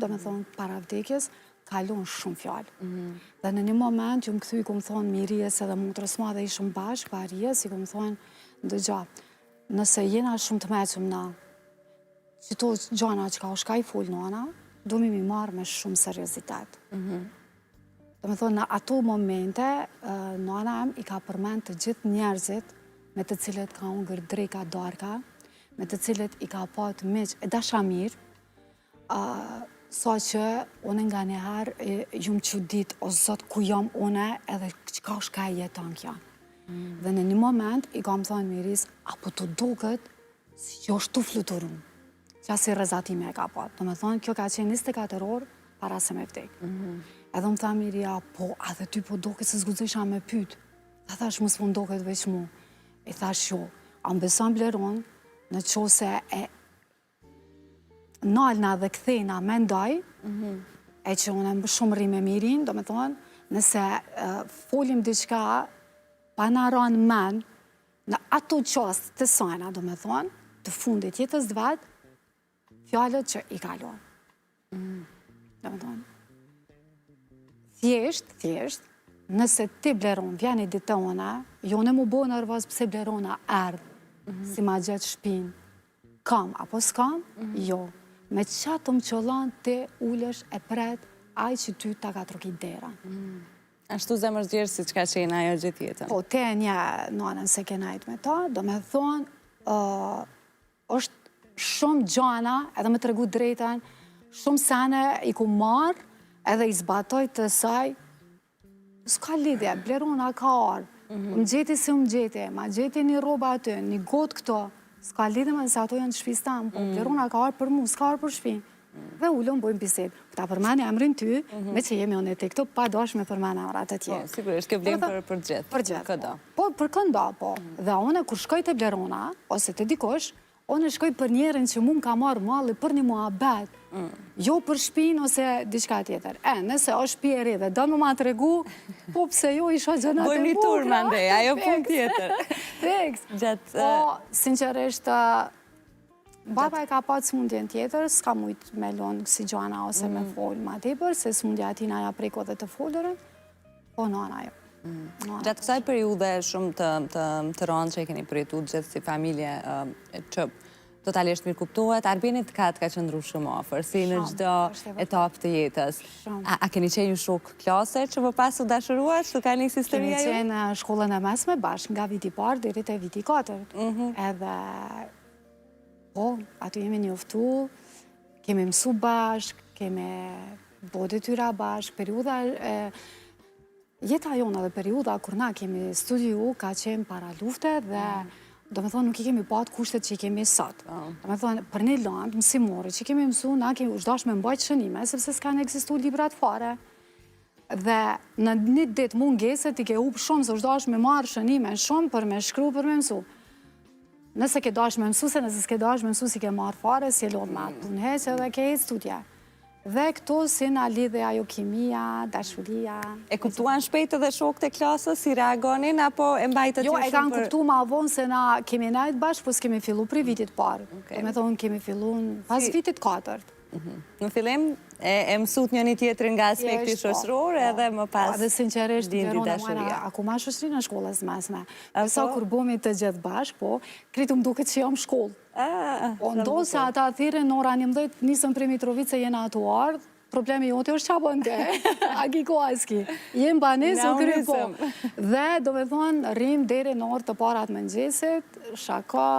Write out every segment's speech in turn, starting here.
do me thonë para vdekjes, kalon shumë fjallë. Dhe në një moment, ju më këthy, ku më thonë, Mirijes edhe motrës madhe ishëm bashkë, Parijes, i ku më thonë, ndëgja, nëse jena shumë të meqëm na, që to gjana që ka u shka i full nana, do mi marë me shumë seriozitet. Do me thonë, në ato momente, nana em i ka përmend të gjithë njerëzit me të cilët ka ungër drejka darka, me të cilët i ka pat miq e dashamir, sa që une nga njëherë jumë qudit, o zot ku jam une edhe që ka shka e jeton kja. Dhe në një moment i kam thonë Miris, apo të duket si që është tu fluturun, që si rëzatime e ka pat. Do me thonë, kjo ka qenë 24 orë para se me vdek. Edhe më tha Miria, po, edhe ty po duket se zgudzisha me pyt. Dhe thash, mos po ndoket veç mu. I thash, jo, ambeson bleron, në qo se e nalna dhe kthejna me ndaj, e që unë më shumë rri me Mirin, do me thonë, nëse folim diqka pa në ranë men, në ato qast të sajna, do me thonë, të fundit jetës dhe vetë, fjallët që i kalon. Do me thonë, thjesht, nëse ti bleron, vjeni ditë ona, jo në mu bo nërvaz pëse blerona erdhë, si ma gjithë shpin, kam apo s'kam, jo. Me qatë më qëllan ti ulesh e pret, aj që ty ta ka trokit dera. Ashtu zemër zgjerë si qka që i na jo gjithë jetën. Po, te një nonën se ke najt me ta, do me thonë, është shumë gjana, edhe me të regu drejten, shumë sene i ku marë, edhe i zbatoj të saj, s'ka lidhje, blerona ka arë, më gjeti si më gjeti, ma gjeti një roba aty, një gotë këto, s'ka lidhje me se ato janë të shpis tamë, po blerona ka arë për mu, s'ka arë për shpi. Dhe ullon bojmë biset. Këta përmeni emrin ty, me që jemi unë e te këto, pa dosh me përmeni emrat e tjerë. Po, sigurisht, ke vlim për gjithë. Për gjithë. Këdo. Po, për kënda, po. Dhe une, kur shkoj të blerona, ose të dikosh, une shkoj për njerën që mu më ka marë malli për një muhabet, jo për shpin ose diçka tjetër. Nëse o shpjeri dhe do më ma të regu, po pse jo isha gjenat e bukra. Bojmë një tur, mandej, ajo pun tjetër. Feks. Po, sinqerisht, baba e ka pat smundjen tjetër, s'ka mujt me lonë si gjana ose me folë ma tepër, se smundja atina ja preko dhe të folërën, po nana jo. Gjatë kësaj periude shumë të rëndë që i keni përjetu gjithë si familje që totalisht mirë kuptohet, Arbinit ka qëndru shumë ofër, si në gjdo etap të jetës. A keni qenë një shok klase që më pas u dashuruar, që ka një historia ju? Kemi qenë shkollën e mesme bashkë, nga viti parë deri te viti 4. Edhe, po, aty jemi njoftu, kemi mësu bashkë, kemi bo detyra bashkë, periuda jeta jona dhe periuda kur na kemi studiu ka qenë para lufte dhe do me thonë nuk i kemi pat kushtet që i kemi sot. Do me thonë për një landë mësimore që kemi mësu, na kemi ushdash me mbajt shënime, sepse s'kanë eksistu librat fare. Dhe në një ditë mungeset i ke upë shumë, se ushdash me marë shënime shumë për me shkru, për me mësu. Nëse ke dash me mësu, se nëse s'ke dash me mësu si ke marë fare, si e lodh me atë punheqe dhe ke e studja. Dhe këto si na lidhe ajo kimia, dashuria. E kuptuan shpejt edhe shok të klasës, si reagonin, apo e mbajtë të Jo, shumë e kanë kuptu ma vonë se na kemi najtë bashkë, po s'kemi fillu për vitit parë. Do me thonë kemi fillu pas vitit 4. Në fillim, e mësut një tjetër nga aspekti shoqëror, edhe më pas dhe sinqerisht, dindi dashuria. Aku ma shoqëri në shkollës mesme. Sa kur bomi të gjithë bashkë, po, kritu më duket që jam shkollë. Po, ndonë se ata thire në ora 11, nisëm për Mitrovice jena ato ardhë, problemi jote është qa bënde, aki ko aski. Jem banes, o kry po. Dhe, do me thonë, rrim deri në orë të parat mëngjesit, shaka,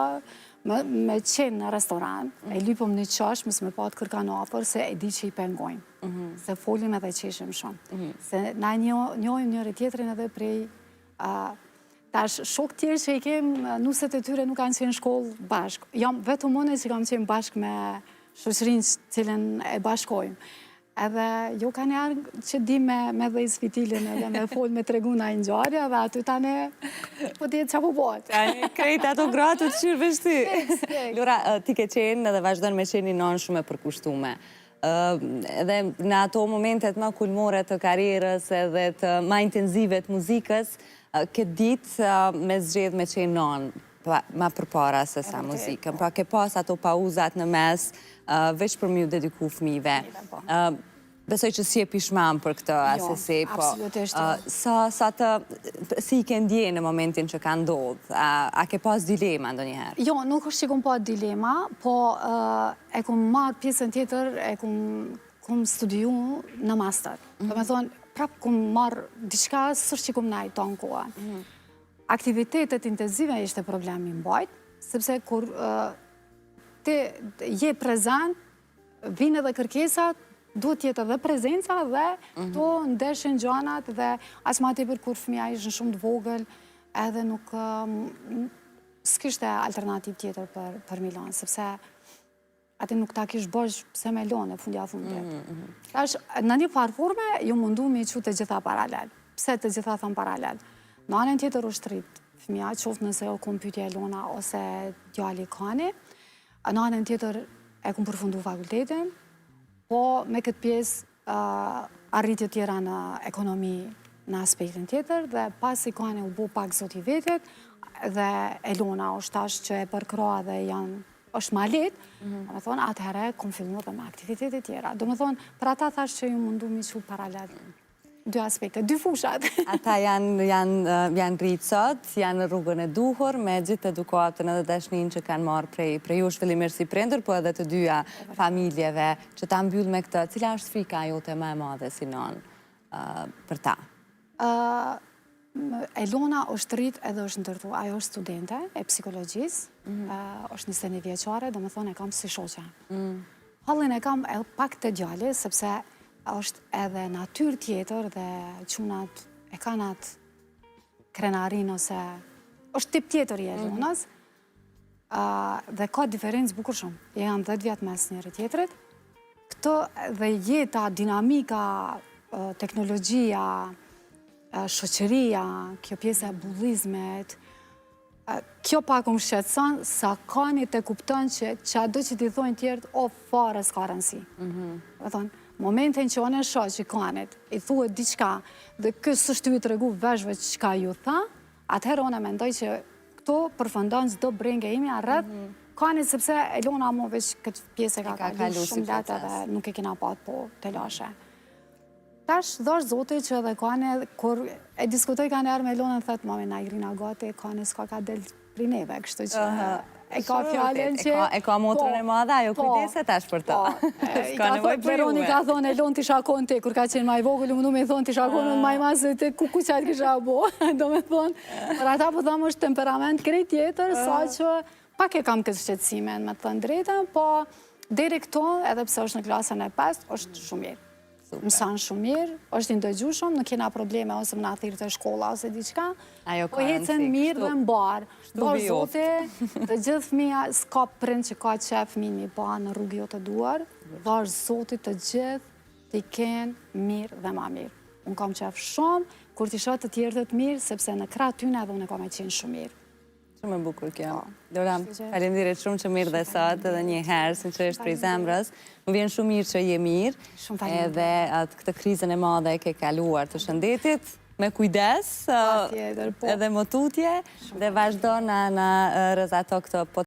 me qenë në restoran, e lypëm një qash, mësë me patë kërka në afer, se e di që i pengojmë, se folim edhe qeshim shumë. Se na njojmë njëri tjetërin edhe prej, tash shok tjerë që i kemë, nuset e tyre nuk kanë qenë shkollë bashkë. Jam vetëm mëne që kam qenë bashkë me shoqërinë cilën e bashkojmë. Edhe jo ka njerë që di me dhe i sfitilin edhe me folë me treguna i nxarja dhe aty tane po tjetë që po botë. Krejt ato gratë të qyrë vështi. Lura, ti ke qenë edhe vazhdojnë me qenë një nonë shumë e përkushtume. Edhe në ato momentet më kulmore të karierës edhe të më intenzive të muzikës, këtë ditë me zgjedh me qenë nonë ma përpara se sa muzikën. Pra ke pas ato pauzat në mes, veç për mju dediku fëmive. Besoj që si e pishman për këtë asesi, po si i ke ndje në momentin që ka ndodhë? A ke pas dilema ndo njëherë? Jo, nuk është që kom pas dilema, po e kom marrë pjesën tjetër, e kom studiu në master. Do me thonë, prapë kom marrë diçka sërë që kom najtë të në kohën. Aktivitetet intenzive ishte problemi mbajt, sepse kur te je prezent, vine dhe kërkesat, duhet tjetë dhe prezenca dhe to ndeshin gjanat dhe as ma tepër kur fëmija ishën shumë të vogël edhe nuk s'kishte alternativ tjetër për Milan, sepse ati nuk ta kish bësh pse me lone fundja fundit. Në një farforme ju mundu me i që të gjitha paralel. Pse të gjitha thëmë paralel? Në anën tjetër është rrit fëmija, qoftë nëse o kom pytje Elona ose djali Kani. Në anën tjetër e kom përfundu fakultetin, po me këtë pjesë arritje tjera në ekonomi në aspektin tjetër dhe pas i Kani u bu pak zoti vetit dhe Elona është tash që e përkroa dhe është malit, me thonë atëhere kom filmu dhe me aktivitetet tjera. Do me thonë, për ata thash që ju mundu mi që paralel. Dy aspekte, dy fushat. Ata janë rritë sot, janë në rrugën e duhur, me gjithë edukatën edhe dashnin që kanë marë prej ju shvillimisht si prindër, po edhe të dyja familjeve që ta mbyll me këtë. Cila është frika jote më e madhe si nonë për ta? Elona është rritë edhe është ndërtu. Ajo është studente e psikologjisë, është 21 vjeqare, do me thonë e kam si shoqe. Hallin e kam pak të djali, sepse është edhe natyr tjetër dhe qunat e kanat krenarin ose është tip tjetër i Elonës dhe ka diferencë bukur shumë. Janë 10 vjetë mes njëri tjetërit. Këtë dhe jeta, dinamika, teknologjia, shoqëria, kjo pjesë e bullizmet, kjo pak më shqetëson sa Kani të kupton që ado që t'i thojnë tjertë, o fare s'ka rëndësi. Dhe thonë, momentin që onë e shoh që Kanit, i thuhet diçka dhe kësë është ju të regu veshve që ka ju tha, atëherë onë e mendoj që këto përfëndon çdo brengë imi arrët Kanit, sepse Elona mo veç këtë pjesë e ka kalu shumë letë dhe nuk e kena pat po të lashe. Tash dhosh zoti që edhe Kani, kur e diskutoj ka njerë me Elonën, thëtë mami na i grina gati, Kani s'ka ka del pri neve, kështu që e ka fjallën që... E ka motrën e madhe, ajo kujdeset tash për ta. Veronika thonë, Elon t'i shakon ti, kur ka qenë maj vogël, mundu me thonë t'i shakon në maj masë të ku qatë kisha bo. Do me thonë, për ata po thamë është temperament krejt tjetër, sa që pak e kam këtë shqetsimen me të thënë drejtën, po deri këto, edhe pse është në klasën e 5, është shumë mirë. Mësan shumë mirë, është indëgjushëm, nuk kena probleme ose më në thirë të shkolla ose diqka, po hecen mirë dhe mbarë. Dorë zote, të gjithë fëmija, s'ka prind që ka qef fëmin mi ba në rrugë jo të duar, dorë zote të gjithë t'i kenë mirë dhe ma mirë. Unë kam qef shumë, kur t'i shotë të tjerë të mirë, sepse në kratë tyne edhe unë e kam e qenë shumë mirë. Shumë e bukur kjo. Dora, faleminderit shumë që mirë dhe sot edhe një herë, sinqerisht prej zemrës. Më vjen shumë mirë që je mirë, edhe këtë krizën e madhe ke kaluar të shëndetit, me kujdes, edhe më tutje, dhe vazhdo në rrëzato këtë